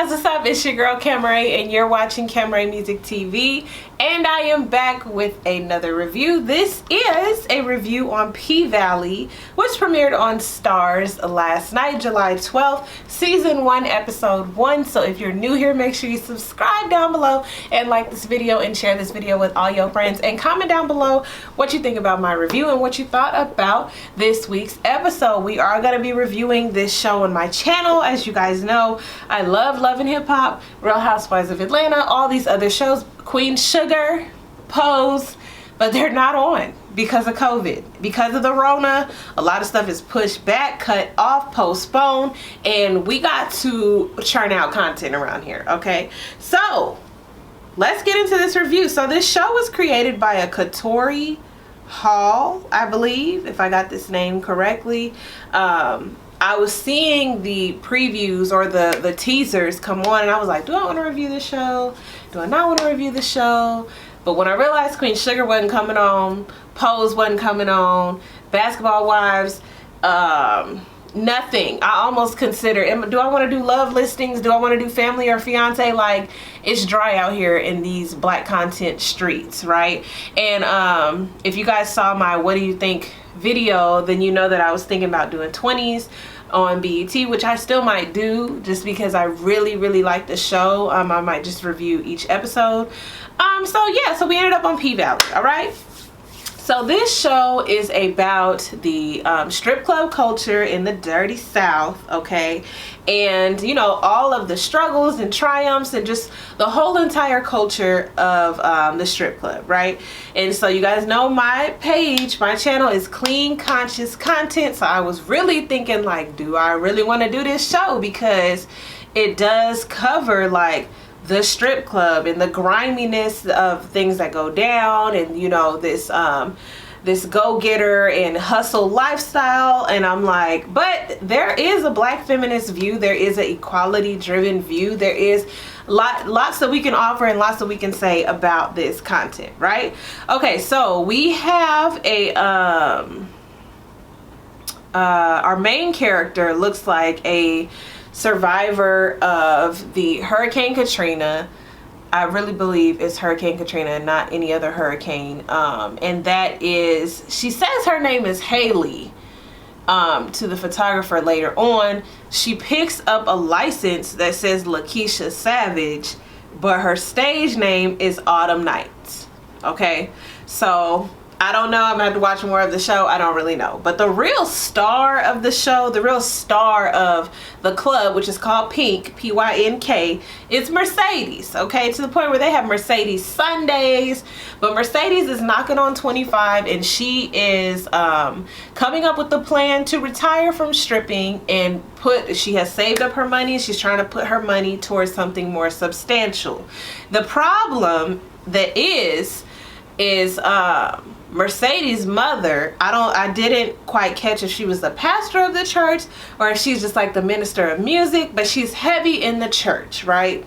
guys, what's up? It's your girl Camray and you're watching Camray Music TV, and I am back with another review. This is a review on Pvalley, which premiered on Starz last night, July 12th, season 1, episode 1. So if you're new here, make sure you subscribe down below and like this video and share this video with all your friends, and comment down below what you think about my review and what you thought about this week's episode. We are going to be reviewing this show on my channel. As you guys know, I love Love and Hip Hop, Real Housewives of Atlanta, all these other shows, Queen Sugar, Pose, but they're not on because of COVID. Because of the Rona, a lot of stuff is pushed back, cut off, postponed, and we got to churn out content around here, okay? So let's get into this review. So this show was created by a Katori Hall, I believe, if I got this name correctly. I was seeing the previews or the teasers come on, and I was like, do I want to review this show? Do I not want to review the show? But when I realized Queen Sugar wasn't coming on, Pose wasn't coming on, Basketball Wives, nothing. I almost consider, do I want to do love listings? Do I want to do family or fiance? Like, it's dry out here in these black content streets, right? And if you guys saw my what do you think video, then you know that I was thinking about doing 20s on BET, which I still might do just because I really like the show. I might just review each episode. So yeah, so we ended up on Pvalley. All right, so this show is about the strip club culture in the dirty South, okay? And you know, all of the struggles and triumphs and just the whole entire culture of the strip club, right? And so you guys know my page, my channel is clean conscious content. So I was really thinking, like, do I really want to do this show? Because it does cover like the strip club and the griminess of things that go down, and you know, this this go-getter and hustle lifestyle. And I'm like, but there is a black feminist view, there is an equality driven view, there is lots that we can offer and lots that we can say about this content, right? Okay, so we have a our main character looks like a survivor of the Hurricane Katrina. I really believe it's Hurricane Katrina and not any other hurricane. And that is, she says her name is Haley to the photographer later on. She picks up a license that says Lakeisha Savage, but her stage name is Autumn Nights. Okay, so I don't know. I'm gonna have to watch more of the show. I don't really know. But the real star of the show, the real star of the club, which is called Pink, P-Y-N-K, is Mercedes. Okay, to the point where they have Mercedes Sundays. But Mercedes is knocking on 25, and she is coming up with the plan to retire from stripping and she has saved up her money. She's trying to put her money towards something more substantial. The problem that is Mercedes' mother, I didn't quite catch if she was the pastor of the church or if she's just like the minister of music, but she's heavy in the church, right?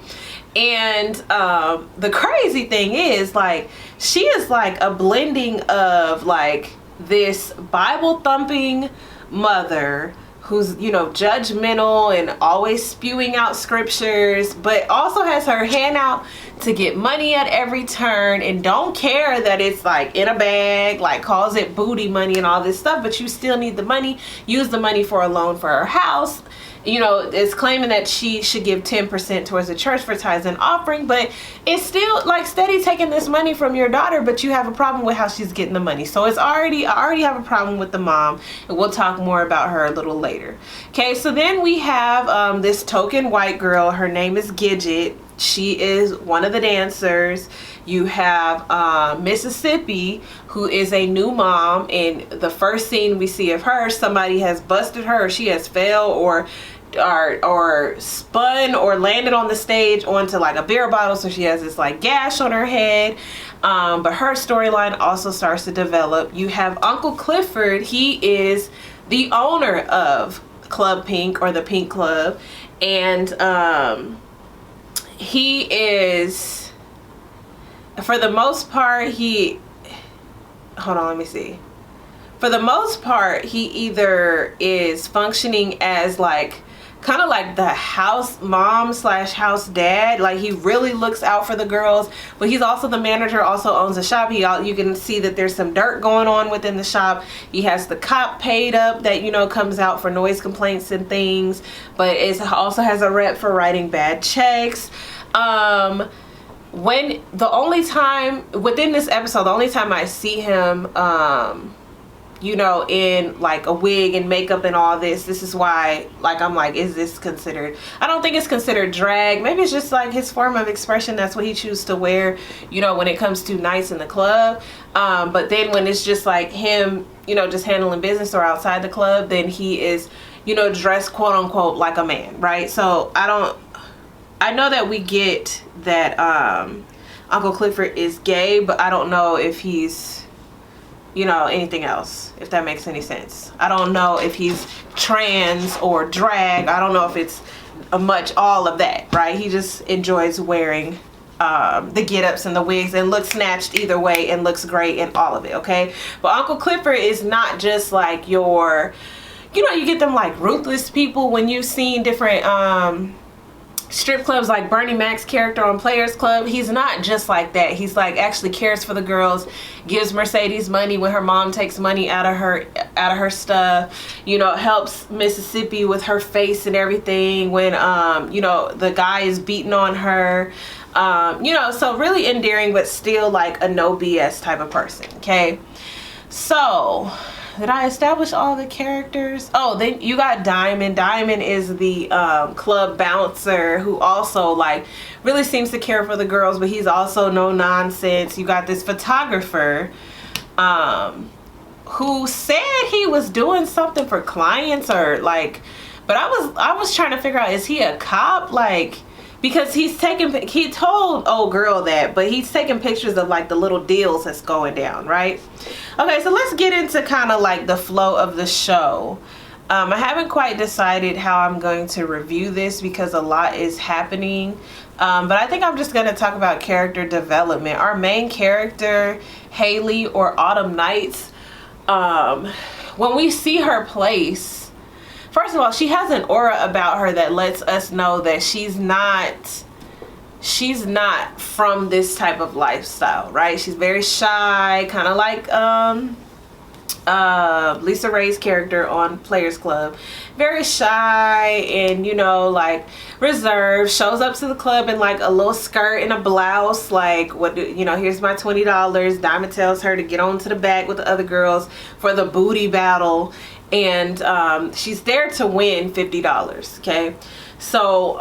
And the crazy thing is, like, she is like a blending of like this Bible thumping mother who's, you know, judgmental and always spewing out scriptures, but also has her hand out to get money at every turn and don't care that it's like in a bag, like calls it booty money and all this stuff, but you still need the money. Use the money for a loan for her house. You know, it's claiming that she should give 10% towards the church for tithes and offering, but it's still like steady taking this money from your daughter, but you have a problem with how she's getting the money. So it's I already have a problem with the mom, and we'll talk more about her a little later. Okay, so then we have this token white girl. Her name is Gidget. She is one of the dancers. You have Mississippi, who is a new mom, and the first scene we see of her, somebody has busted her, or she has fell or spun or landed on the stage onto like a beer bottle, so she has this like gash on her head. But her storyline also starts to develop. You have Uncle Clifford. He is the owner of Club Pink, or the Pink Club, and he is, for the most part, for the most part, he either is functioning as like kind of like the house mom slash house dad. Like, he really looks out for the girls, but he's also the manager, also owns a shop. You can see that there's some dirt going on within the shop. He has the cop paid up that, you know, comes out for noise complaints and things, but it also has a rep for writing bad checks. When the only time within this episode, the only time I see him you know, in like a wig and makeup and all this is why, like, I'm like, is this considered, I don't think it's considered drag. Maybe it's just like his form of expression. That's what he chooses to wear, you know, when it comes to nights in the club. But then when it's just like him, you know, just handling business or outside the club, then he is, you know, dressed quote unquote like a man, right? So I know that we get that Uncle Clifford is gay, but I don't know if he's, you know, anything else, if that makes any sense. I don't know if he's trans or drag. I don't know if it's much all of that, right? He just enjoys wearing the get-ups and the wigs and looks snatched either way and looks great in all of it, okay? But Uncle Clifford is not just like your, you know, you get them like ruthless people when you've seen different strip clubs, like Bernie Mac's character on Players Club. He's not just like that. He's like actually cares for the girls, gives Mercedes money when her mom takes money out of her stuff, you know, helps Mississippi with her face and everything when you know, the guy is beating on her, you know, so really endearing, but still like a no BS type of person, okay? So did I establish all the characters? Oh, then you got Diamond. Diamond is the club bouncer who also like really seems to care for the girls, but he's also no nonsense. You got this photographer who said he was doing something for clients or like, but I was trying to figure out, is he a cop? Like, because he told old girl that, but he's taking pictures of like the little deals that's going down, right? Okay, so let's get into kind of like the flow of the show. I haven't quite decided how I'm going to review this because a lot is happening. But I think I'm just going to talk about character development. Our main character, Haley, or Autumn Nights, when we see her place, first of all, she has an aura about her that lets us know that she's not from this type of lifestyle, right? She's very shy, kind of like Lisa Ray's character on Players Club. Very shy and, you know, like reserved. Shows up to the club in like a little skirt and a blouse, like, what do you know, here's my $20. Diamond tells her to get on to the back with the other girls for the booty battle, and she's there to win $50, okay? So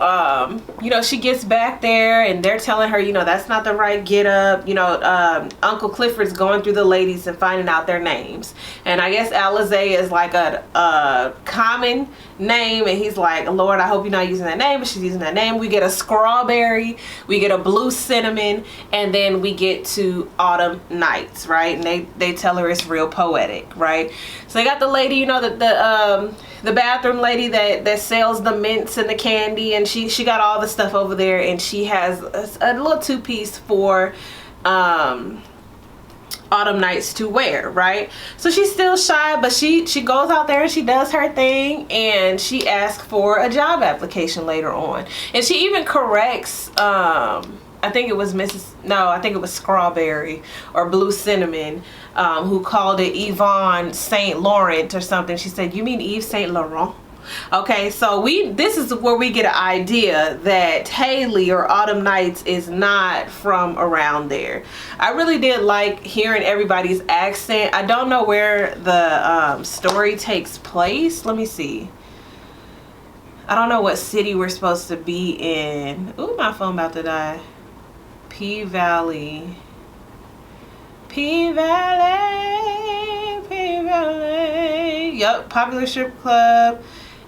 you know, she gets back there and they're telling her, you know, that's not the right get up. You know, Uncle Clifford's going through the ladies and finding out their names, and I guess Alizé is like a common name, and he's like, Lord, I hope you're not using that name, but she's using that name. We get a strawberry, we get a blue cinnamon, and then we get to Autumn Nights, right? And they tell her it's real poetic, right? So they got the lady, you know, the bathroom lady that sells the mints and the candy, and she got all the stuff over there, and she has a little two-piece for Autumn Nights to wear, right? So she's still shy, but she goes out there and she does her thing, and she asks for a job application later on, and she even corrects I think it was Strawberry or Blue Cinnamon, who called it Yvonne Saint Laurent or something. She said, you mean Yves Saint Laurent? Okay, so this is where we get an idea that Haley or Autumn Nights is not from around there. I really did like hearing everybody's accent. I don't know where the story takes place. Let me see. I don't know what city we're supposed to be in. Ooh, my phone about to die. Pvalley. Yup, popular strip club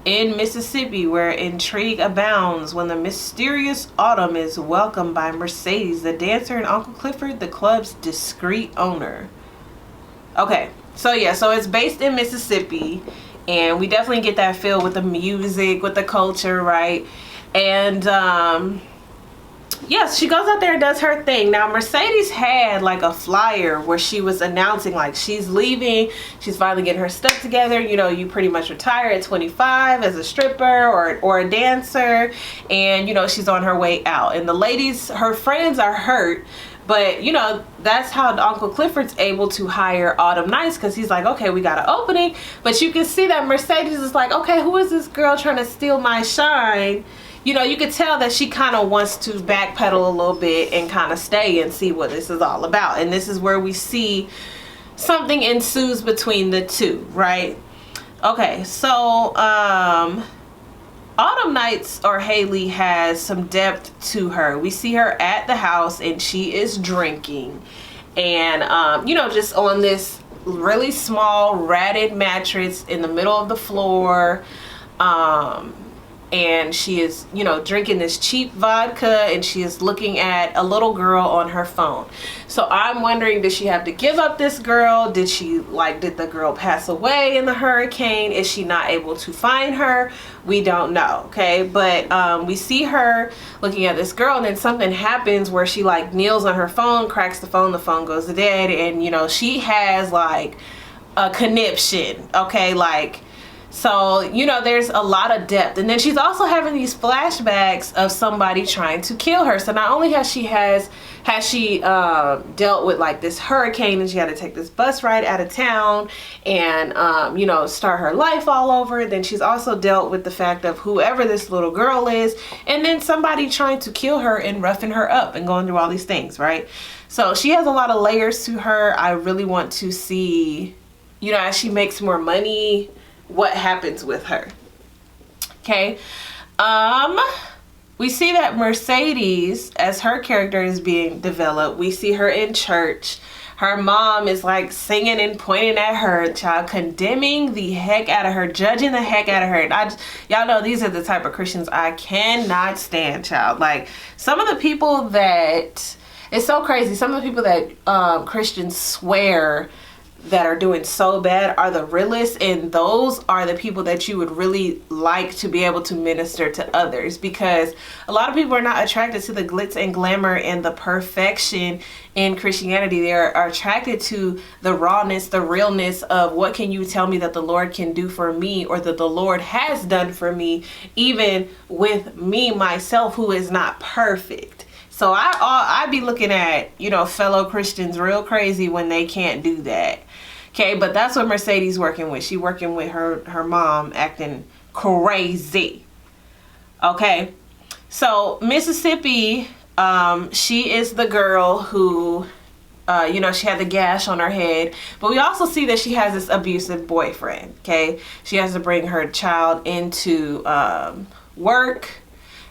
in Mississippi where intrigue abounds when the mysterious Autumn is welcomed by Mercedes, the dancer, and Uncle Clifford, the club's discreet owner. Okay, so yeah, so it's based in Mississippi, and we definitely get that feel with the music, with the culture, right? And yes, she goes out there and does her thing. Now, Mercedes had like a flyer where she was announcing like she's leaving. She's finally getting her stuff together. You know, you pretty much retire at 25 as a stripper or a dancer. And, you know, she's on her way out. And the ladies, her friends are hurt. But, you know, that's how Uncle Clifford's able to hire Autumn Nights, because he's like, okay, we got an opening. But you can see that Mercedes is like, okay, who is this girl trying to steal my shine? You know, you could tell that she kind of wants to backpedal a little bit and kind of stay and see what this is all about. And this is where we see something ensues between the two, right? Okay, so Autumn Nights, or Haley, has some depth to her. We see her at the house and she is drinking. And, you know, just on this really small ratted mattress in the middle of the floor. And she is, you know, drinking this cheap vodka, and she is looking at a little girl on her phone. So I'm wondering, did she have to give up this girl? Did the girl pass away in the hurricane? Is she not able to find her? We don't know, okay? But we see her looking at this girl, and then something happens where she like kneels on her phone, cracks the phone goes dead, and you know, she has like a conniption, okay? Like, so, you know, there's a lot of depth. And then she's also having these flashbacks of somebody trying to kill her. So not only has she dealt with like this hurricane, and she had to take this bus ride out of town and, you know, start her life all over. Then she's also dealt with the fact of whoever this little girl is, and then somebody trying to kill her and roughing her up and going through all these things, right? So she has a lot of layers to her. I really want to see, you know, as she makes more money, what happens with her. Okay. We see that Mercedes, as her character is being developed, we see her in church. Her mom is like singing and pointing at her, child, condemning the heck out of her, judging the heck out of her. And y'all know these are the type of Christians I cannot stand, child. Like, some of the people that, it's so crazy, some of the people that Christians swear that are doing so bad are the realists, and those are the people that you would really like to be able to minister to others, because a lot of people are not attracted to the glitz and glamour and the perfection in Christianity. They are attracted to the rawness, the realness of what can you tell me that the Lord can do for me, or that the Lord has done for me, even with me myself, who is not perfect. So I be looking at, you know, fellow Christians real crazy when they can't do that. Okay, but that's what Mercedes working with. She working with her mom acting crazy. Okay, so Mississippi, she is the girl who, you know, she had the gash on her head. But we also see that she has this abusive boyfriend. Okay, she has to bring her child into work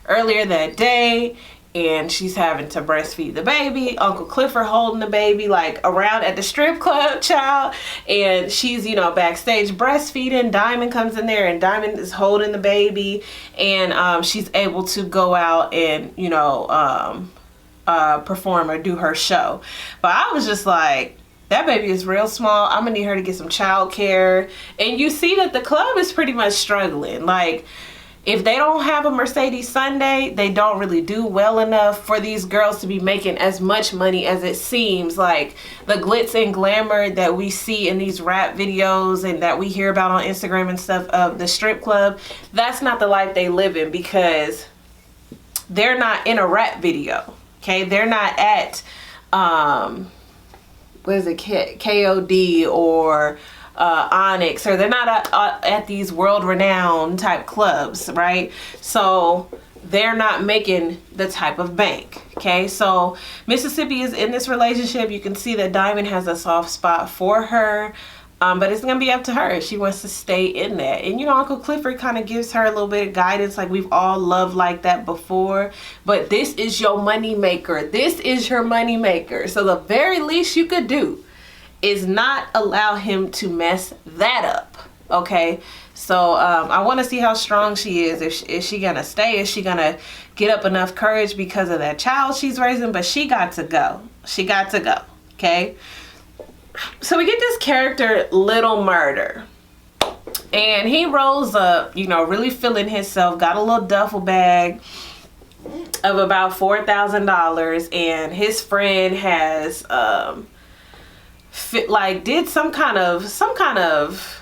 earlier that day, and she's having to breastfeed the baby. Uncle Clifford holding the baby like around at the strip club, child. And she's, you know, backstage breastfeeding. Diamond comes in there, and Diamond is holding the baby. And she's able to go out and, you know, perform or do her show. But I was just like, that baby is real small. I'm gonna need her to get some child care. And you see that the club is pretty much struggling. Like, if they don't have a Mercedes Sunday, they don't really do well enough for these girls to be making as much money as it seems. Like, the glitz and glamour that we see in these rap videos and that we hear about on Instagram and stuff of the strip club, that's not the life they live in, because they're not in a rap video. Okay, they're not at what is it, KOD or Onyx, or they're not at these world-renowned type clubs, right? So they're not making the type of bank. Okay, so Mississippi is in this relationship. You can see that Diamond has a soft spot for her, but it's gonna be up to her if she wants to stay in that. And you know, Uncle Clifford kind of gives her a little bit of guidance, like we've all loved like that before, but this is your money maker. This is your money maker. So the very least you could do is not allow him to mess that up. Okay, so I want to see how strong she is. Is she gonna stay? Is she gonna get up enough courage because of that child she's raising? But she got to go. She got to go. Okay, so we get this character, Little Murder, and he rolls up, you know, really feeling himself, got a little duffel bag, of about $4,000, and his friend has did some kind of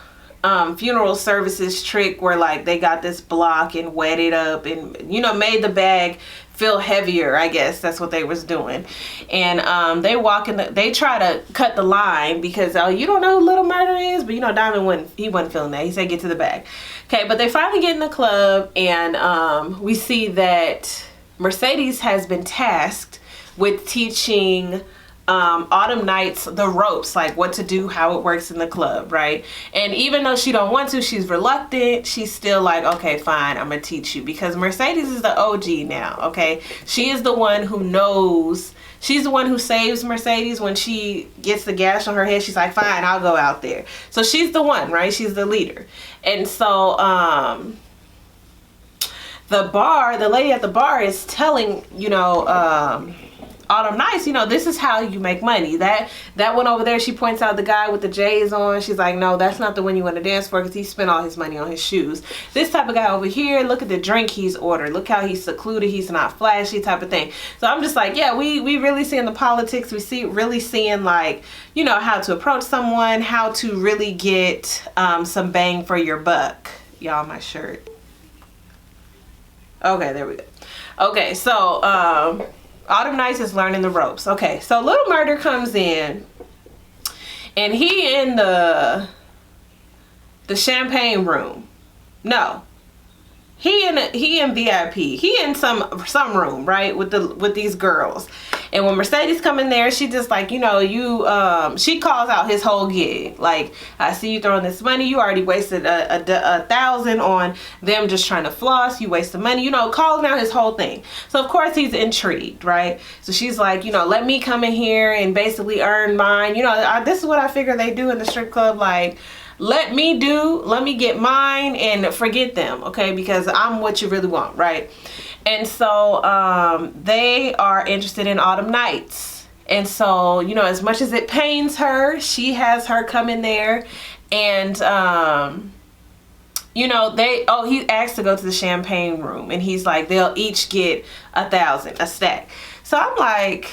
funeral services trick where like they got this block and wet it up and, you know, made the bag feel heavier. I guess that's what they was doing. And they try to cut the line because you don't know who Little Murder is, but you know Diamond wasn't feeling that. He said get to the bag. Okay, but they finally get in the club, and we see that Mercedes has been tasked with teaching Autumn Nights the ropes, like what to do, how it works in the club, right? And even though she don't want to, she's reluctant, she's still like, okay, fine, I'm gonna teach you, because Mercedes is the OG now, okay? She is the one who knows, she's the one who saves Mercedes when she gets the gash on her head. She's like, fine, I'll go out there. So she's the one, right? She's the leader. And so the lady at the bar is telling, you know, Autumn Nights, you know, this is how you make money. That one over there, she points out the guy with the J's on. She's like, no, that's not the one you want to dance for, because he spent all his money on his shoes. This type of guy over here, look at the drink he's ordered. Look how he's secluded. He's not flashy, type of thing. So I'm just like, yeah, we really seeing the politics. We really seeing, like, you know, how to approach someone, how to really get some bang for your buck. Y'all, my shirt. Okay, there we go. Okay, so Autumn Nights is learning the ropes. Okay, so Little Murder comes in, and he in the champagne room. No, he in VIP. He in some room, right, with these girls. And when Mercedes come in there, she just like, you know, she calls out his whole gig. Like, I see you throwing this money. You already wasted a $1,000 on them just trying to floss. You wasted money, you know, calling out his whole thing. So of course he's intrigued, right? So she's like, you know, let me come in here and basically earn mine. You know, this is what I figure they do in the strip club. Like, let me get mine and forget them, okay? Because I'm what you really want, right? And so they are interested in Autumn Nights. And so, you know, as much as it pains her, she has her come in there, and you know, he asked to go to the champagne room, and he's like, they'll each get $1,000, a stack. So I'm like,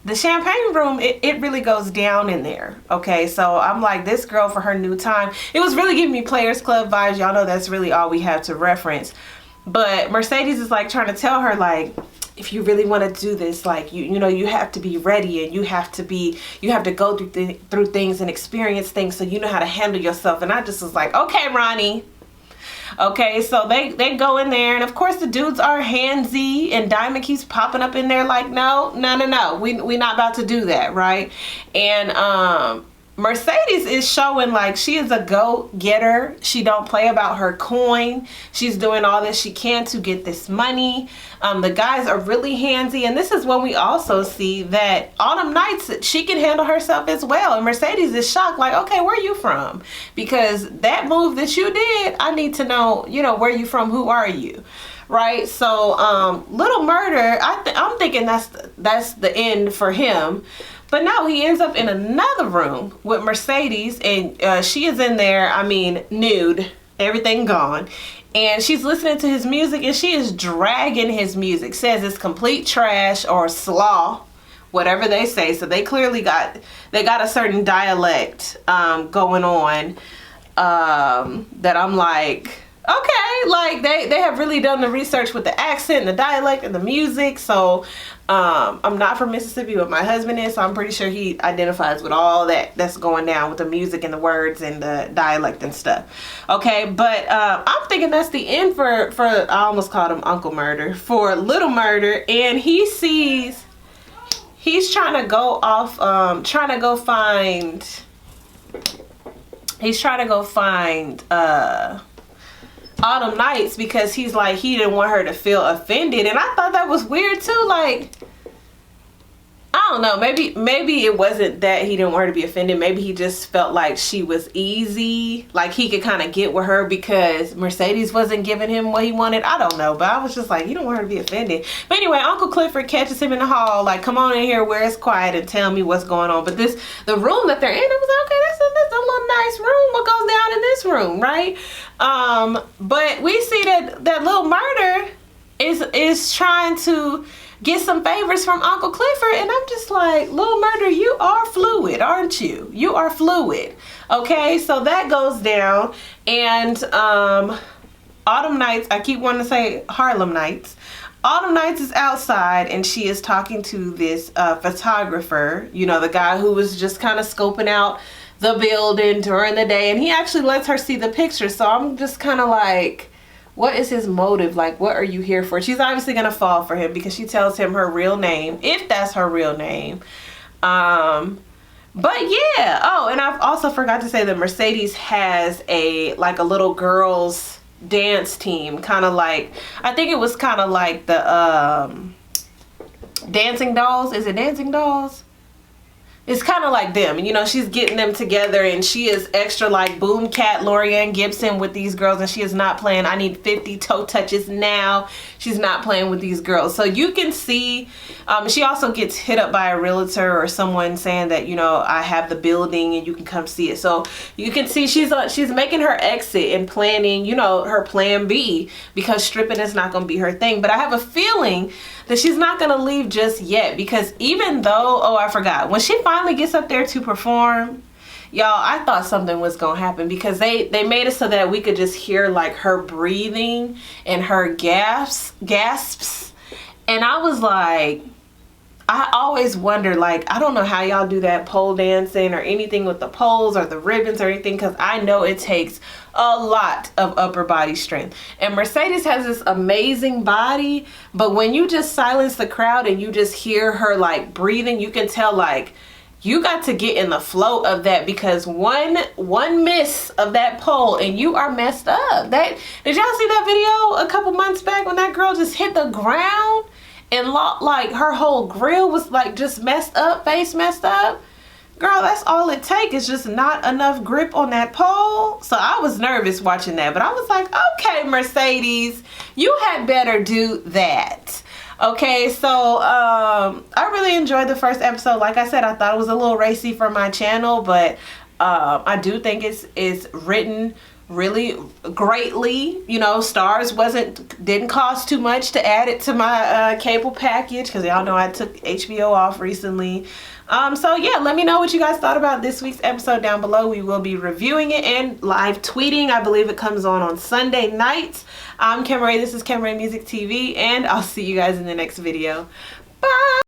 the champagne room, it really goes down in there, okay? So I'm like, this girl for her new time, it was really giving me Players Club vibes. Y'all know that's really all we have to reference. But Mercedes is like trying to tell her, like, if you really want to do this, like, you know, you have to be ready, and you have to go through things and experience things so you know how to handle yourself. And I just was like, okay, Ronnie. Okay, so they go in there, and of course the dudes are handsy, and Diamond keeps popping up in there like, no, we not about to do that, right? And Mercedes is showing like she is a go-getter. She don't play about her coin. She's doing all that she can to get this money. The guys are really handsy, and this is when we also see that Autumn Nights, she can handle herself as well. And Mercedes is shocked, like, okay, where are you from? Because that move that you did, I need to know, you know, where you from, who are you? Right? So Little Murder, I'm thinking that's the end for him. But no, he ends up in another room with Mercedes, and she is in there, I mean, nude, everything gone. And she's listening to his music, and she is dragging his music. Says it's complete trash or slaw, whatever they say. So they clearly got a certain dialect going on that I'm like, okay, like they have really done the research with the accent and the dialect and the music. So I'm not from Mississippi, but my husband is, so I'm pretty sure he identifies with all that's going down with the music and the words and the dialect and stuff. Okay, but I'm thinking that's the end for I almost called him Uncle Murder, for Little Murder. And he's trying to go off, trying to go find Autumn Nights, because he's like, he didn't want her to feel offended. And I thought that was weird too. Like, I don't know, maybe it wasn't that he didn't want her to be offended. Maybe he just felt like she was easy, like he could kind of get with her because Mercedes wasn't giving him what he wanted. I don't know, but I was just like, you don't want her to be offended. But anyway, Uncle Clifford catches him in the hall, like, come on in here where it's quiet and tell me what's going on. But the room that they're in, it was like, okay, that's a little nice room. What goes down in this room, right? But we see that Little Murder is trying to get some favors from Uncle Clifford, and I'm just like, Little Murder, you are fluid, aren't you? You are fluid. Okay, so that goes down. And Autumn Nights, I keep wanting to say Harlem Nights. Autumn Nights is outside, and she is talking to this photographer, you know, the guy who was just kind of scoping out the building during the day, and he actually lets her see the picture. So I'm just kind of like, what is his motive? Like, what are you here for? She's obviously gonna fall for him because she tells him her real name, if that's her real name. But yeah. Oh, and I've also forgot to say that Mercedes has a little girls dance team, kind of like, I think it was kind of like the Dancing Dolls. Is it Dancing Dolls? It's kind of like them, and you know, she's getting them together, and she is extra like Boom Cat Lorianne Gibson with these girls, and she is not playing. I need 50 toe touches now. She's not playing with these girls. So you can see, she also gets hit up by a realtor or someone saying that, you know, I have the building and you can come see it. So you can see she's making her exit and planning, you know, her plan B, because stripping is not going to be her thing. But I have a feeling that she's not going to leave just yet, because even though, oh, I forgot, when she finally gets up there to perform, y'all, I thought something was gonna happen, because they made it so that we could just hear like her breathing and her gasps, and I was like, I always wonder, like, I don't know how y'all do that pole dancing or anything with the poles or the ribbons or anything, because I know it takes a lot of upper body strength. And Mercedes has this amazing body, but when you just silence the crowd and you just hear her like breathing, you can tell like you got to get in the flow of that, because one miss of that pole and you are messed up. Did y'all see that video a couple months back when that girl just hit the ground and like her whole grill was like just messed up, face messed up? Girl, that's all it takes, is just not enough grip on that pole. So I was nervous watching that, but I was like, okay, Mercedes, you had better do that. Okay, so I really enjoyed the first episode. Like I said, I thought it was a little racy for my channel, but I do think it's written really greatly. You know, Starz didn't cost too much to add it to my cable package, because y'all know I took HBO off recently. So yeah, let me know what you guys thought about this week's episode down below. We will be reviewing it and live tweeting. I believe it comes on Sunday nights. I'm Kim Ray. This is Kim Ray Music TV, and I'll see you guys in the next video. Bye.